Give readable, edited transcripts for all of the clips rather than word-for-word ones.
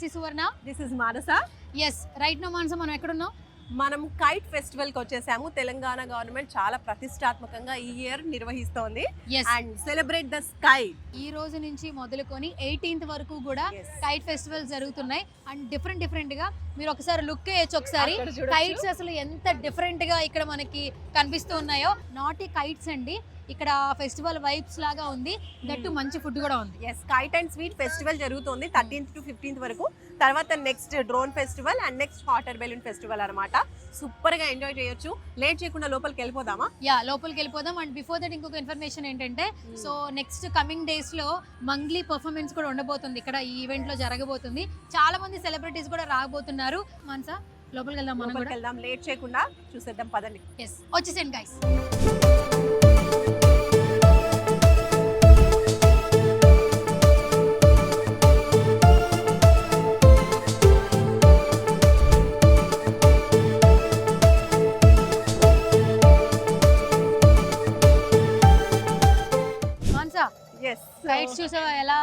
is Suvarna. This is Manasa. Yes, right now Manasa మనం ఎక్కడున్నాం? మనం కైట్ ఫెస్టివల్ కి వచ్చేసాము. తెలంగాణ గవర్నమెంట్ చాలా ప్రతిష్టాత్మకంగా ఈ ఇయర్ నిర్వహిస్తోంది. And celebrate the sky. ఈ రోజు నుంచి మొదలుకొని 18th వరకు కూడా కైట్ ఫెస్టివల్ జరుగుతున్నాయి. అండ్ డిఫరెంట్ గా మీరు ఒకసారి లుక్ వేయొచ్చు. ఒకసారి కైట్స్ అసలు ఎంత డిఫరెంట్ గా ఇక్కడ మనకి కనిపిస్తూ ఉన్నాయో. నాటి కైట్స్ అండి. ఇక్కడ ఫెస్టివల్ వైబ్స్ లాగా ఉంది. దట్టు మంచి ఫుడ్ కూడా ఉంది. Yes, kite and sweet festival జరుగుతుంది 13th to 15th వరకు. తర్వాత next drone festival and next hot air balloon festival అన్నమాట. సూపర్ గా ఎంజాయ్ చేయొచ్చు. లేట్ చేయకుండా లోపలికి వెళ్ళిపోదామా? లోపలికి వెళ్ళిపోదాం. అండ్ బిఫోర్ దట్ ఇంకొక ఇన్ఫర్మేషన్ ఏంటంటే, సో నెక్స్ట్ కమింగ్ డేస్ లో మంగ్లీ పర్ఫార్మెన్స్ కూడా ఉండబోతుంది. ఇక్కడ ఈ ఈవెంట్ లో జరగబోతుంది. చాలా మంది సెలబ్రిటీస్ కూడా రాబోతున్నారు. మనసా లోపలికి వెళ్దాం. మనం కూడా వెళ్దాం. లేట్ చేయకుండా చూసేద్దాం పదండి. ఎస్, వచ్చేసేయండి గైస్. కైట్స్ చూసావా ఎలా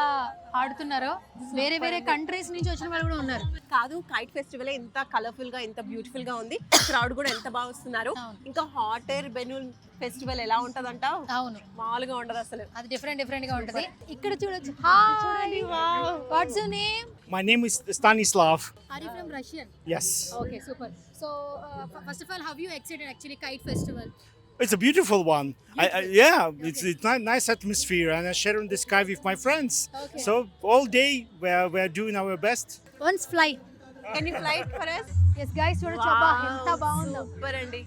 ఆడుతున్నారో? వేరే వేరే కంట్రీస్ నుంచి వచ్చిన వాళ్ళు కూడా ఉన్నారు. కాదు, కైట్ ఫెస్టివల్ ఎంత కలర్ఫుల్ గా ఎంత బ్యూటిఫుల్ గా ఉంది. క్రౌడ్ కూడా ఎంత బాగా వస్తున్నారు. ఇంకా హాట్ ఎయిర్ బెలూన్ ఫెస్టివల్ ఎలా ఉంటదంట? అవును, మామూలుగా ఉండదు అసలు. అది డిఫరెంట్ గా ఉంటది. ఇక్కడ చూడొచ్చు. Hi, what's your name? My name is Stanislav. Are you from Russian? Yes. Okay, super. So first of all, how you excited actually kite festival? It's a beautiful one. It's nice atmosphere, and I share in the sky with my friends. Okay. So all day we're doing our best. Once fly. Can you fly it for us? Yes guys, చూడొచ్చు. అబ్బా ఎంత బాగుందో. Super అండి.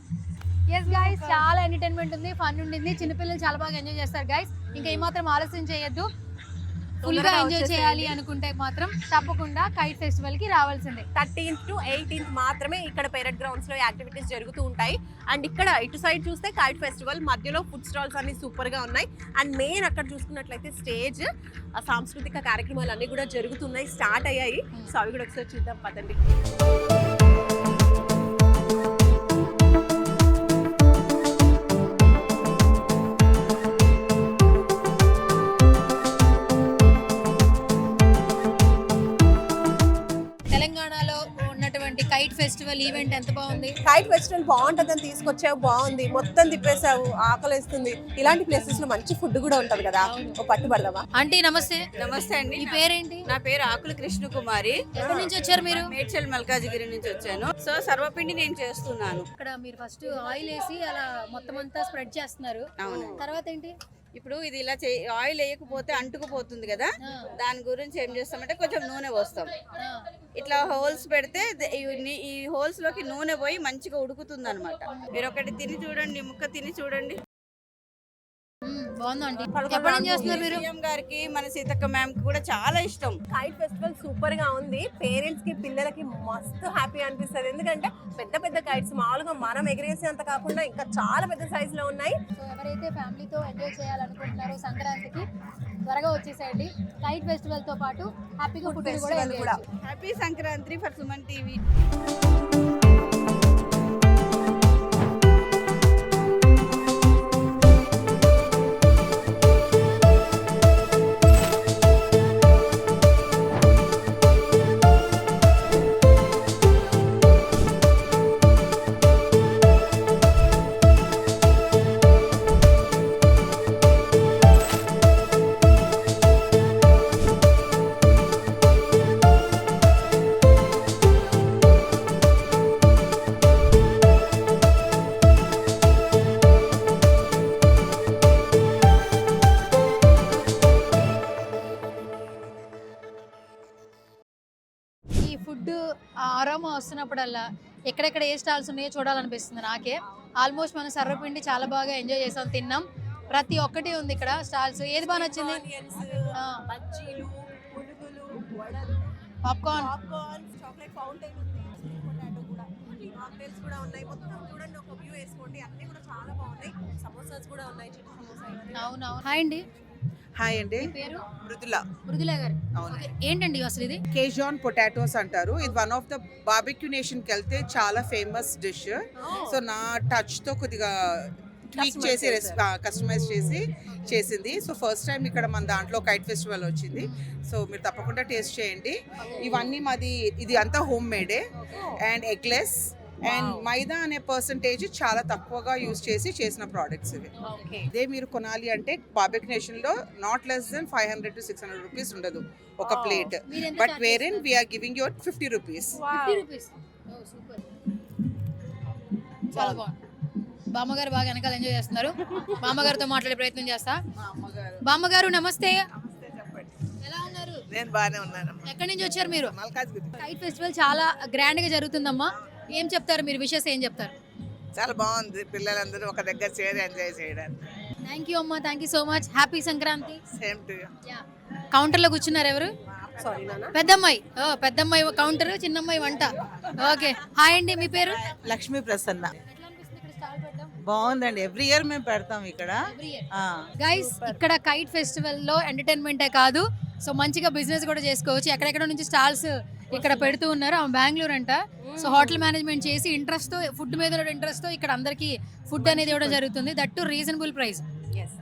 Yes guys, చాలా entertainment ఉంది, fun ఉండింది. చిన్నపిల్లలు చాలా బాగా ఎంజాయ్ చేస్తారు గైస్. ఇంకా ఏమాత్రం ఆలస్యం చేయొద్దు. ఫుల్ గా ఎంజాయ్ చేయాలి అనుకుంటే మాత్రం తప్పకుండా కైట్ ఫెస్టివల్ కి రావాల్సిందే. 13th to 18th మాత్రమే ఇక్కడ పేరెడ్ గ్రౌండ్స్ లో యాక్టివిటీస్ జరుగుతూ ఉంటాయి. అండ్ ఇక్కడ ఇటు సైడ్ చూస్తే కైట్ ఫెస్టివల్, మధ్యలో ఫుడ్ స్టాల్స్ అన్ని సూపర్ గా ఉన్నాయి. అండ్ మెయిన్ అక్కడ చూసుకున్నట్లయితే స్టేజ్, సాంస్కృతిక కార్యక్రమాలు అన్ని కూడా జరుగుతున్నాయి, స్టార్ట్ అయ్యాయి. సో అవి కూడా ఒకసారి చూద్దాం పదండి. కైట్ ఫెస్టివల్ ఈవెంట్ ఎంత బాగుంది. కైట్ ఫెస్టివల్ బాగుంటుందని తీసుకొచ్చావు, బాగుంది. మొత్తం తిప్పేసావు, ఆకలిస్తుంది. ఇలాంటి ప్లేసెస్ లో మంచి ఫుడ్ కూడా ఉంటది కదా, ఒక పట్టు పడదామా? ఆంటీ నమస్తే. నమస్తే అండి. మీ పేరేంటి? నా పేరు ఆకుల కృష్ణ కుమారి. ఎక్కడి నుంచి వచ్చారు మీరు? మేడ్చల్ మల్కాజిగిరి నుంచి వచ్చాను. సో సర్వపిండి నేను చేస్తున్నాను. ఇక్కడ మీరు ఫస్ట్ ఆయిల్ వేసి అలా మొత్తం అంతా స్ప్రెడ్ చేస్తున్నారు. అవును. తర్వాత ఏంటి? ఇప్పుడు ఇది ఇలా ఆయిల్ వేయకపోతే అంటుకుపోతుంది కదా, దాని గురించి ఏం చేస్తామంటే కొంచెం నూనె పోస్తాం. ఇట్లా హోల్స్ పెడితే ఈ హోల్స్ లోకి నూనె పోయి మంచిగా ఉడుకుతుంది అనమాట. మీరు ఒకటి తిని చూడండి, ముక్క తిని చూడండి. సీఎం గారికి మన సీతక్క మ్యామ్ కి కూడా చాలా ఇష్టం. కైట్ ఫెస్టివల్ సూపర్ గా ఉంది. పేరెంట్స్ కి పిల్లలకి మస్తు హ్యాపీ అనిపిస్తుంది. ఎందుకంటే పెద్ద పెద్ద కైట్స్ మామూలుగా మనం ఎగిరేసేంత కాకుండా ఇంకా చాలా పెద్ద సైజ్ లో ఉన్నాయి. సో ఎవరైతే ఫ్యామిలీతో ఎంజాయ్ చేయాలనుకుంటున్నారో సంక్రాంతికి త్వరగా వచ్చేసేయండి. కైట్ ఫెస్టివల్ తో పాటు హ్యాపీగా ఫుడ్ కూడా. Happy Sankranti for Suman TV. Food ఆరామా వస్తున్నప్పుడల్లా ఎక్కడెక్కడ ఏ స్టాల్స్ ఉన్నాయో చూడాలనిపిస్తుంది నాకే. ఆల్మోస్ట్ మనం సర్వపిండి చాలా బాగా ఎంజాయ్ చేసాం, తిన్నాం. ప్రతి ఒక్కటి ఉంది ఇక్కడ స్టాల్స్. ఏది బాగా నచ్చింది? పాప్కార్న్, చాక్లెట్ ఫౌంటైన్ ఉంది, పొటాటో కూడా, మాక్టైల్స్ కూడా ఉన్నాయి. మొత్తం చూడండి, ఒక వ్యూ వేసుకోండి. అన్ని కూడా చాలా బాగున్నాయి. సమోసాస్ కూడా ఉన్నాయి, చిన్న సమోసా. అవునవును. హాయ్ అండి. హాయ్ అండి. పేరు? మృదుల గారు. ఏంటండి అసలు ఇది? కేజాన్ పొటాటోస్ అంటారు. ఇది one of the barbecue nation కి వెళ్తే చాలా ఫేమస్ డిష్. సో నా టచ్ తో కొద్దిగా ట్వీక్ చేసి కస్టమైజ్ చేసి చేసింది. సో ఫస్ట్ టైం ఇక్కడ మన దాంట్లో కైట్ ఫెస్టివల్ వచ్చింది. సో మీరు తప్పకుండా టేస్ట్ చేయండి. ఇవన్నీ మాది ఇది అంతా home made and eggless and maida అనే పర్సంటేజ్ చాలా తక్కువగా యూజ్ చేసి చేసిన ప్రోడక్ట్స్ ఇవి. ఓకే ఇదే మీరు కొనాలి అంటే బార్బెక్ నేషన్లో not less than 500 to 600 rupees ఉండదు ఒక Wow. ప్లేట్. మీరు ఎంత బట్ charge వేరెన్ చేస్తారు? We're giving you 50 rupees. 50 rupees. Oh super. చాలా బాగుంది. బామ్మగారు బాగా వెనకాల ఎంజాయ్ చేస్తున్నారు. బామ్మగారితో మాట్లాడే ప్రయత్నం చేస్తా. బామ్మగారు నమస్తే. ఎలా ఉన్నారు? నేను బాగానే ఉన్నాను. ఎక్కడి నుంచి వచ్చారు మీరు? మల్కాజ్గిరి కైట్ ఫెస్టివల్ చాలా గ్రాండ్ గా జరుగుతుందమ్మా. ఏం చెప్తారు మీరు? విషెస్ ఏం చెప్తారు? చాలా బాగుంది, పిల్లలందరూ ఒక దగ్గర చేరి ఎంజాయ్ చేయడానికి. థ్యాంక్ యూ అమ్మా, thank you so much. Happy Sankranti. Same to you. Counter లో కూర్చున్నారు ఎవరు? సారీ నాన్న. పెద్దమ్మాయి. ఓ పెద్దమ్మాయి కౌంటర్, చిన్నమ్మాయి వంట. ఓకే, హాయ్ అండి, మీ పేరు? లక్ష్మీ ప్రసన్న. ఎట్లా అనిపిస్తుంది ఇక్కడ స్టాల్ పెట్టడం? బాగుందండి, ఎవ్రీ ఇయర్ మేము పెడతాం ఇక్కడ. గైస్, ఇక్కడ కైట్ ఫెస్టివల్ లో ఎంటర్టైన్మెంటే కాదు, సో మంచిగా బిజినెస్ కూడా చేసుకోవచ్చు. ఎక్కడెక్కడ నుంచి స్టాల్స్ ఇక్కడ పెడుతూ ఉన్నారు. ఆమె బెంగళూరు అంట. సో హోటల్ మేనేజ్మెంట్ చేసి ఇంట్రెస్ట్ తో, ఫుడ్ మీద ఇంట్రెస్ట్ తో ఇక్కడ అందరికి ఫుడ్ అనేది ఇవ్వడం జరుగుతుంది. That to reasonable price.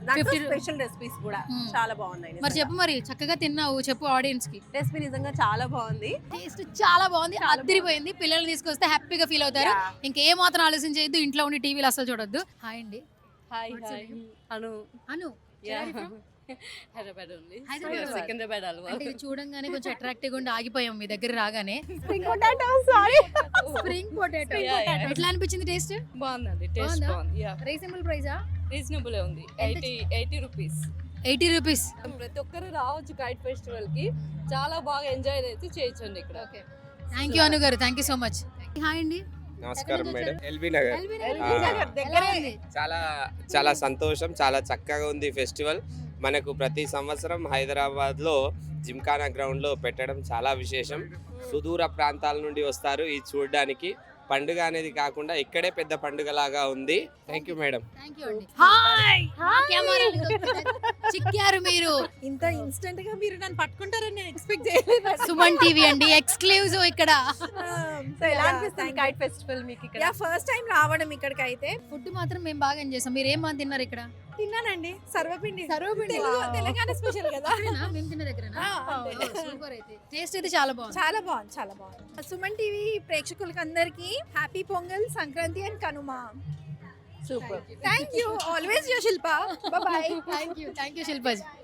దాంట్లో 50 స్పెషల్ రెసిపీస్ కూడా Hmm. చాలా బాగున్నాయి. మరి చెప్పు, మరి చక్కగా తిన్నావు, చెప్పు ఆడియన్స్ కి. రెసిపీ నిజంగా చాలా బాగుంది. టేస్ట్ చాలా బాగుంది, అదిరిపోయింది. పిల్లల్ని తీసుకొస్తే హ్యాపీగా ఫీల్ అవుతారు. ఇంకే మాత్రం ఆలోచన చేయొద్దు, ఇంట్లో ఉండి టీవీలు అసలు చూడొద్దు. హాయ్ అండి. Hi, What's your hi. name? Anu. Anu. Yeah. Where are you from? Hyderabad only. Hyderabad. Yeah, Secunderabad Alwa. అంటే ఇది చూడంగానే కొంచెం అట్రాక్టివ్ గా ఉండి ఆగిపోయాం మీ దగ్గర రాగానే. Spring potato sorry. Spring potato. Yeah, yeah. ఎట్లా అనిపించింది టేస్ట్? బాగుందండి, టేస్ట్ బాగుందా? బాగుంది. Yeah, reasonable ప్రైజా? రీజనబుల్ ఉంది. ఎంత 80 రూపీస్. 80 రూపీస్. ప్రతి ఒక్కరు రావచ్చు కైట్ ఫెస్టివల్ కి, చాలా బాగా ఎంజాయ్ అయితే చేయొచ్చండి ఇక్కడ. ఓకే, థ్యాంక్ యూ అను గారు, thank you so much. Hi అండి. నమస్కారం ఎక్కడి నుంచి మేడం. వచ్చారు? ఎల్బీ నగర్. ఎల్బీ నగర్ దగ్గరే ఉంది. చాలా చాలా సంతోషం, చాలా చక్కగా ఉంది ఫెస్టివల్. మనకు ప్రతి సంవత్సరం హైదరాబాద్లో జిమ్ఖానా గ్రౌండ్లో పెట్టడం చాలా విశేషం. సుదూర ప్రాంతాల నుండి వస్తారు ఇది చూడడానికి. పండుగ అనేది కాకుండా ఇక్కడే పెద్ద పండుగలాగా ఉంది. Thank you madam. Thank you అండి. హాయ్. కెమెరా చిక్కారు మీరు. ఇంత ఇన్స్టెంట్ గా మీరు నన్ను పట్టుకుంటారని నేను ఎక్స్పెక్ట్ చేయలేదు. సుమన్ టీవీ అండి, ఎక్స్క్లూజివ్ ఇక్కడ. సో ఎలా అనిపిస్తుంది కైట్ ఫెస్టివల్ మీకు ఇక్కడ? ఫస్ట్ టైం రావడం ఇక్కడికి అయితే ఫుడ్ మాత్రం మేము బాగా ఎంజాయ్ చేసాం. మీరు ఏం బాగా తిన్నారు ఇక్కడ? తిన్నానండి సర్వపిండి సర్వపిండి. తెలంగాణ స్పెషల్ కదా అక్కడేనా? మేము తిన్న దగ్గరనా? అంతే. సూపర్. అయితే టేస్ట్ అయితే చాలా బాగుంది. చాలా బాగుంది, చాలా బాగుంది. సుమన్ టీవీ ప్రేక్షకులకి అందరికి happy Pongal, Sankranti and Kanuma. Super. Thank you always your Shilpa. Bye. Thank you శిల్పాజీ.